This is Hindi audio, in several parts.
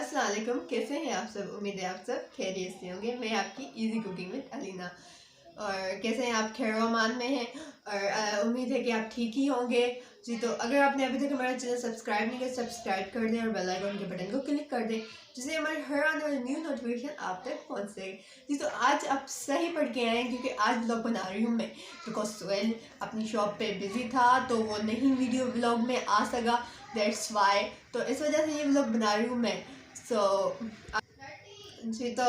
अस्सलाम वालेकुम, कैसे हैं आप सब। उम्मीद है आप सब खैरियत से होंगे। मैं आपकी इजी कुकिंग विद अलीना। और कैसे हैं आप, खैर अमान में हैं और उम्मीद है कि आप ठीक ही होंगे जी। तो अगर आपने अभी तक हमारा चैनल सब्सक्राइब नहीं किया, सब्सक्राइब कर दें और बेल आइकन के बटन को क्लिक कर दें, जिससे हमारे हर आने वाली न्यू नोटिफिकेशन आप तक पहुंच सके जी। तो आज आप सही पढ़ के आए हैं, क्योंकि आज व्लॉग बना रही हूँ मैं, बिकॉज सुहेल अपनी शॉप पे बिजी था तो वो नहीं वीडियो व्लॉग में आ सका, दैट्स वाई। तो इस वजह से ये व्लॉग बना रही हूँ मैं। जी, तो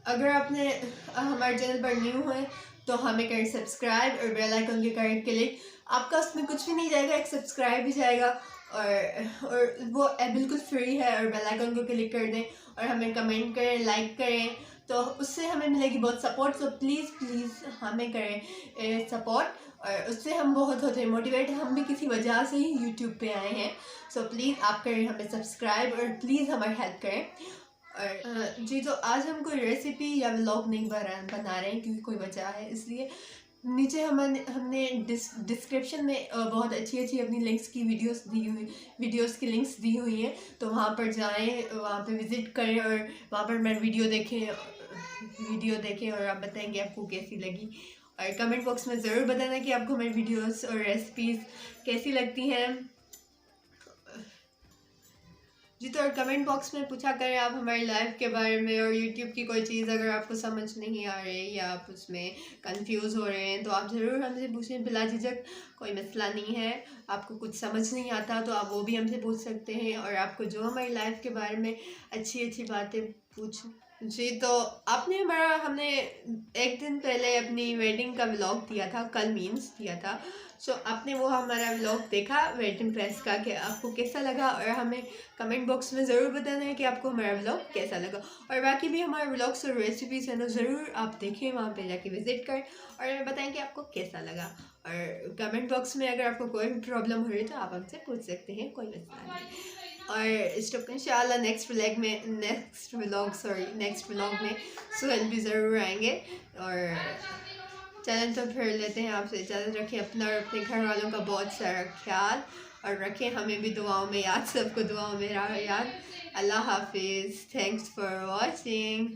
अगर आपने हमारे चैनल पर न्यू है तो हमें करें सब्सक्राइब और बेल आइकन के करें क्लिक। आपका उसमें कुछ भी नहीं जाएगा, एक सब्सक्राइब ही जाएगा और वो बिल्कुल फ्री है। और बेल आइकन को क्लिक कर दें और हमें कमेंट करें, लाइक करें, तो उससे हमें मिलेगी बहुत सपोर्ट। सो प्लीज़ प्लीज़ हमें करें सपोर्ट, और उससे हम बहुत होते हैं मोटिवेट। हम भी किसी वजह से ही यूट्यूब पे आए हैं। सो प्लीज़ आप करें हमें सब्सक्राइब और प्लीज़ हमारी हेल्प करें। और जी, तो आज हम कोई रेसिपी या व्लॉग नहीं बना रहे हैं, क्योंकि कोई वजह है, इसलिए नीचे हमने डिस्क्रिप्शन में बहुत अच्छी अच्छी अपनी लिंक्स की वीडियोस की लिंक्स दी हुई हैं। तो वहाँ पर जाएं, वहाँ पे विज़िट करें और वहाँ पर मेरी वीडियो देखें और आप बताएं कि आपको कैसी लगी। और कमेंट बॉक्स में ज़रूर बताना कि आपको मेरी वीडियोस और रेसिपीज़ कैसी लगती हैं जी। तो और कमेंट बॉक्स में पूछा करें आप हमारी लाइफ के बारे में, और यूट्यूब की कोई चीज़ अगर आपको समझ नहीं आ रही या आप उसमें कंफ्यूज हो रहे हैं तो आप ज़रूर हमसे पूछें, बिला झिझक। कोई मसला नहीं है, आपको कुछ समझ नहीं आता तो आप वो भी हमसे पूछ सकते हैं। और आपको जो हमारी लाइफ के बारे में अच्छी अच्छी बातें पूछ जी। तो हमने एक दिन पहले अपनी वेडिंग का व्लॉग दिया था, कल मीन्स दिया था। सो आपने वो हमारा व्लॉग देखा वेडिंग ड्रेस का, कि आपको कैसा लगा, और हमें कमेंट बॉक्स में ज़रूर बताना है कि आपको हमारा व्लॉग कैसा लगा। और बाकी भी हमारे व्लॉग्स और रेसिपीज़ है ना, ज़रूर आप देखें, वहाँ पे जाके विज़िट करें और हमें बताएं कि आपको कैसा लगा। और कमेंट बॉक्स में अगर आपको कोई भी प्रॉब्लम हो रही है तो आप हमसे पूछ सकते हैं, कोई मसला नहीं। और स्टॉप इंशाल्लाह नेक्स्ट व्लॉग में सुहेल भी ज़रूर आएंगे। और चैनल तो फिर लेते हैं आपसे इजाज़त। रखें अपना और अपने घर वालों का बहुत सारा ख्याल, और रखें हमें भी दुआओं में याद, सबको दुआओं में याद। अल्लाह हाफिज़, थैंक्स फॉर वॉचिंग।